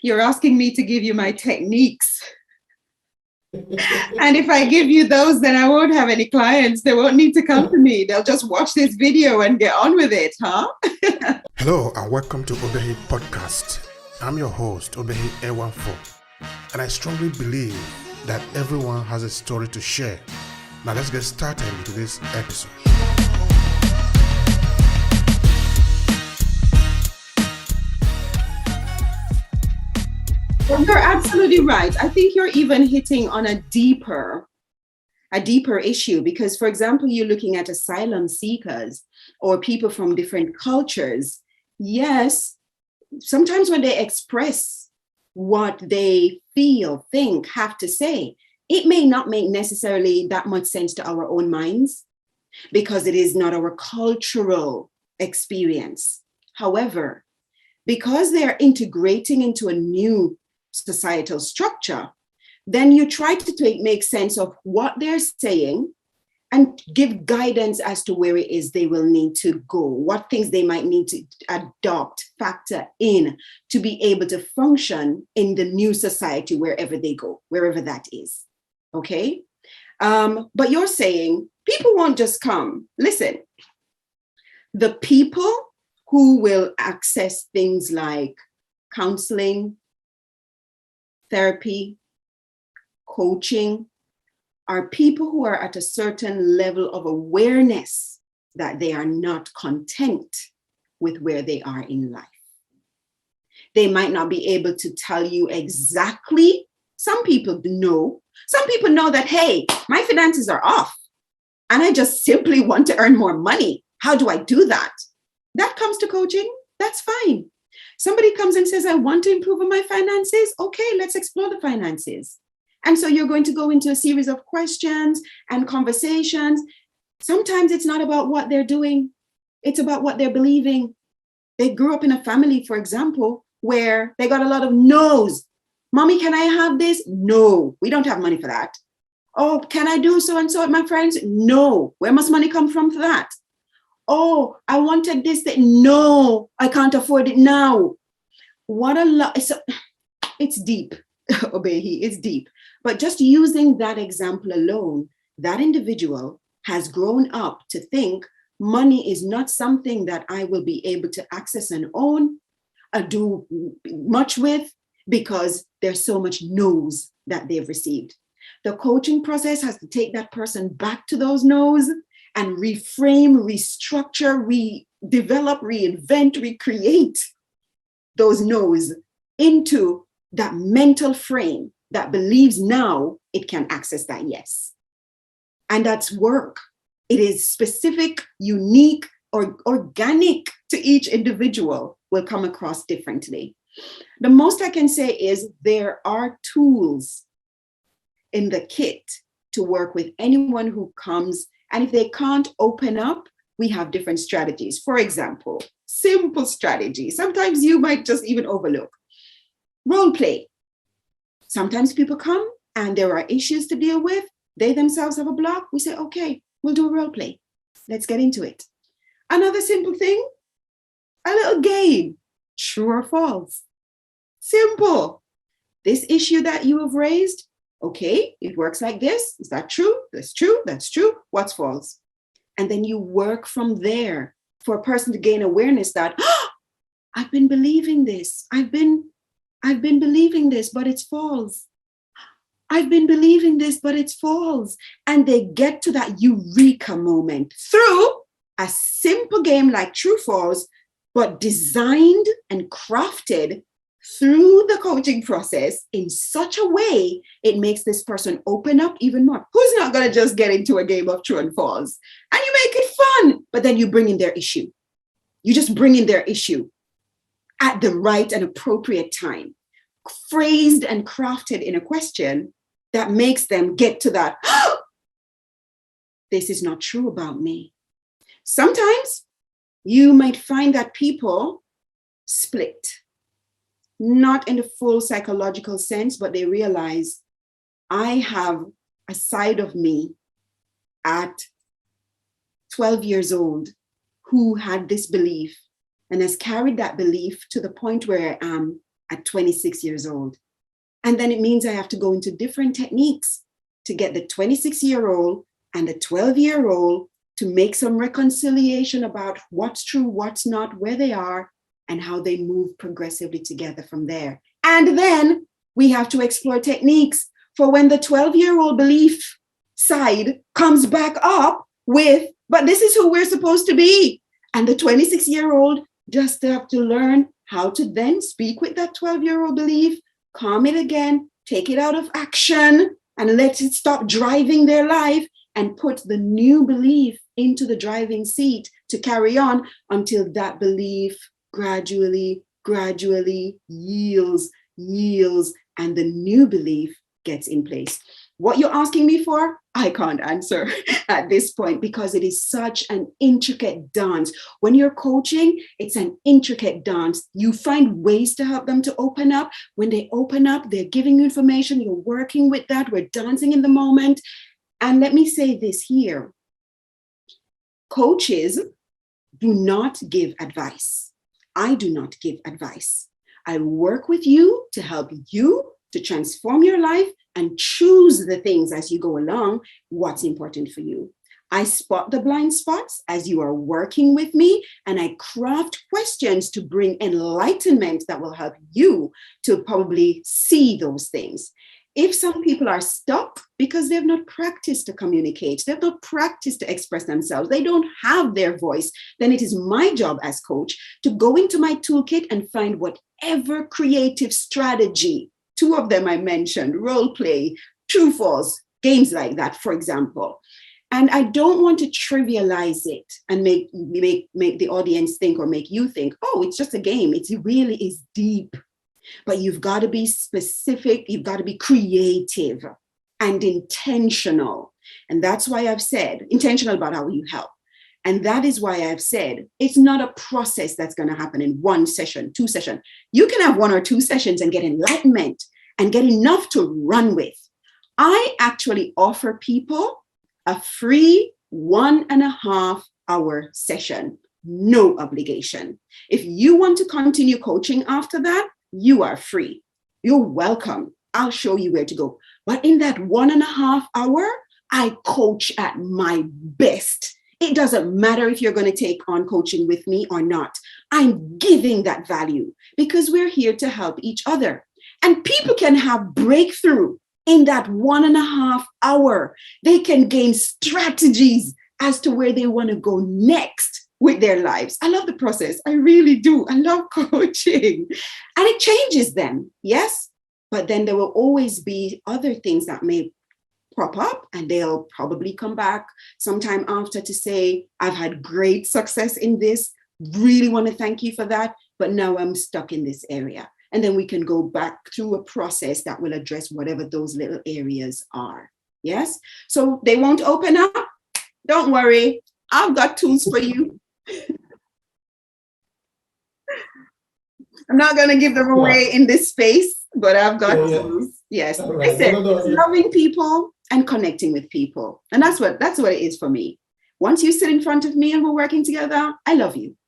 You're asking me to give you my techniques. And if I give you those, then I won't have any clients. They won't need to come to me. They'll just watch this video and get on with it, huh? Hello and welcome to Obehi Podcast. I'm your host, Obehi A14, and I strongly believe that everyone has a story to share. Now let's get started into this episode. Well, you're absolutely right. I think you're even hitting on a deeper issue because, for example, you're looking at asylum seekers or people from different cultures. Yes, sometimes when they express what they feel, think, have to say, it may not make necessarily that much sense to our own minds because it is not our cultural experience. However, because they are integrating into a new societal structure, then you try to make sense of what they're saying and give guidance as to where it is they will need to go, what things they might need to adopt, factor in to be able to function in the new society wherever they go, wherever that is. Okay? But you're saying people won't just come. Listen, the people who will access things like counseling, therapy, coaching, are people who are at a certain level of awareness that they are not content with where they are in life. They might not be able to tell you exactly. Some people know. Some people know that, hey, my finances are off and I just simply want to earn more money. How do I do that? That comes to coaching. That's fine. Somebody comes and says, I want to improve on my finances. Okay, let's explore the finances. And so you're going to go into a series of questions and conversations. Sometimes it's not about what they're doing. It's about what they're believing. They grew up in a family, for example, where they got a lot of no's. Mommy, can I have this? No, we don't have money for that. Oh, can I do so and so with my friends? No. Where must money come from for that? Oh, I wanted this thing. No, I can't afford it now. What a lot. It's deep, Obehi, it's deep. But just using that example alone, that individual has grown up to think money is not something that I will be able to access and own, do much with, because there's so much no's that they've received. The coaching process has to take that person back to those no's and reframe, restructure, redevelop, reinvent, recreate those no's into that mental frame that believes now it can access that yes. And that's work. It is specific, unique, or organic to each individual, will come across differently. The most I can say is there are tools in the kit to work with anyone who comes. And if they can't open up, we have different strategies. For example, simple strategy. Sometimes you might just even overlook. Role play. Sometimes people come and there are issues to deal with. They themselves have a block. We say, okay, we'll do a role play. Let's get into it. Another simple thing, a little game. True or false. Simple. This issue that you have raised, okay, it works like this. Is that true? That's true. That's true. What's false? And then you work from there for a person to gain awareness that, oh, I've been believing this. I've been believing this, but it's false. I've been believing this, but it's false. And they get to that eureka moment through a simple game like true false, but designed and crafted through the coaching process in such a way it makes this person open up even more. Who's not going to just get into a game of true and false? And you make it fun, but then you bring in their issue. You just bring in their issue at the right and appropriate time, phrased and crafted in a question that makes them get to that, oh, this is not true about me. Sometimes you might find that people split, not in the full psychological sense, but they realize I have a side of me at 12 years old who had this belief and has carried that belief to the point where I am at 26 years old. And then it means I have to go into different techniques to get the 26-year-old and the 12-year-old to make some reconciliation about what's true, what's not, where they are, and how they move progressively together from there. And then we have to explore techniques for when the 12-year-old belief side comes back up with, but this is who we're supposed to be. And the 26-year-old just have to learn how to then speak with that 12-year-old belief, calm it again, take it out of action, and let it stop driving their life, and put the new belief into the driving seat to carry on until that belief gradually yields, and the new belief gets in place. What you're asking me for, I can't answer at this point because it is such an intricate dance. When you're coaching, it's an intricate dance. You find ways to help them to open up. When they open up, they're giving you information. You're working with that. We're dancing in the moment. And let me say this here. Coaches do not give advice. I do not give advice. I work with you to help you to transform your life and choose the things as you go along, what's important for you. I spot the blind spots as you are working with me, and I craft questions to bring enlightenment that will help you to probably see those things. If some people are stuck because they've not practiced to communicate, they've not practiced to express themselves, they don't have their voice, then it is my job as coach to go into my toolkit and find whatever creative strategy. 2 of them I mentioned, role play, true false, games like that, for example. And I don't want to trivialize it and make the audience think or make you think, oh, it's just a game. It really is deep. But you've got to be specific. You've got to be creative and intentional. And that's why I've said intentional about how you help. And that is why I've said it's not a process that's going to happen in 1 session, 2 sessions. You can have 1 or 2 sessions and get enlightenment and get enough to run with. I actually offer people a free 1.5 hour session, no obligation. If you want to continue coaching after that, you are free. You're welcome. I'll show you where to go. But in that 1.5 hour, I coach at my best. It doesn't matter if you're going to take on coaching with me or not. I'm giving that value because we're here to help each other. And people can have breakthrough in that 1.5 hour. They can gain strategies as to where they want to go next with their lives. I love the process. I really do. I love coaching. And it changes them, yes? But then there will always be other things that may prop up, and they'll probably come back sometime after to say, I've had great success in this. Really want to thank you for that. But now I'm stuck in this area. And then we can go back through a process that will address whatever those little areas are. Yes? So they won't open up. Don't worry. I've got tools for you. I'm not going to give them away in this space, but I've got tools. Yes. Right. I said, loving people and connecting with people. And that's what it is for me. Once you sit in front of me and we're working together, I love you.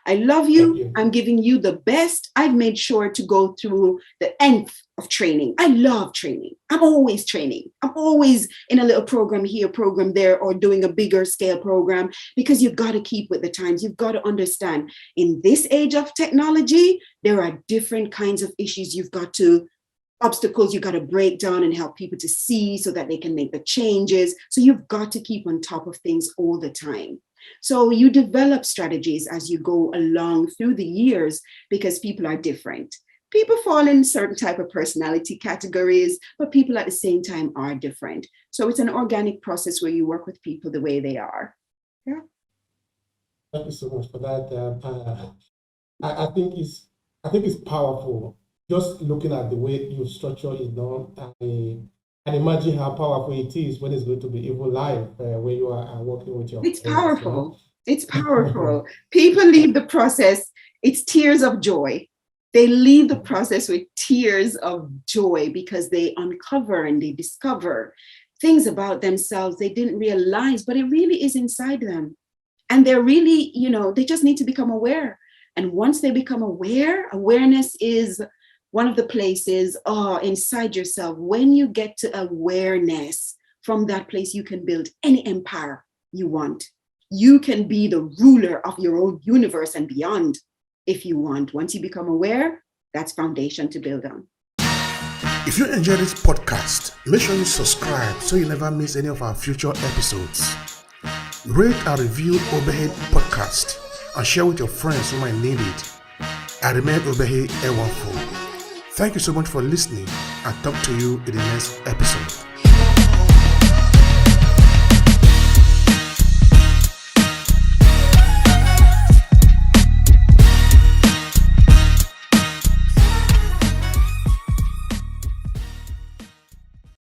I love you. I'm giving you the best. I've made sure to go through the nth of training. I love training. I'm always training. I'm always in a little program here, program there, or doing a bigger scale program, because you've got to keep with the times. You've got to understand in this age of technology, there are different kinds of issues obstacles you got to break down and help people to see so that they can make the changes. So you've got to keep on top of things all the time. So you develop strategies as you go along through the years because people are different. People fall in certain type of personality categories, but people at the same time are different. So it's an organic process where you work with people the way they are. Yeah. Thank you so much for that. I think it's powerful. Just looking at the way you structure it down, and imagine how powerful it is when it's going to be even live, when you are working with your. It's powerful. It's powerful. People leave the process. It's tears of joy. They leave the process with tears of joy because they uncover and they discover things about themselves they didn't realize, but it really is inside them. And they're really, they just need to become aware. And once they become aware, awareness is one of the places inside yourself, when you get to awareness, from that place, you can build any empire you want. You can be the ruler of your own universe and beyond if you want. Once you become aware, that's foundation to build on. If you enjoy this podcast, make sure you subscribe so you never miss any of our future episodes. Rate and review Obehi Podcast and share with your friends who might need it. I remain Obehi Ewanfo. Thank you so much for listening, and talk to you in the next episode.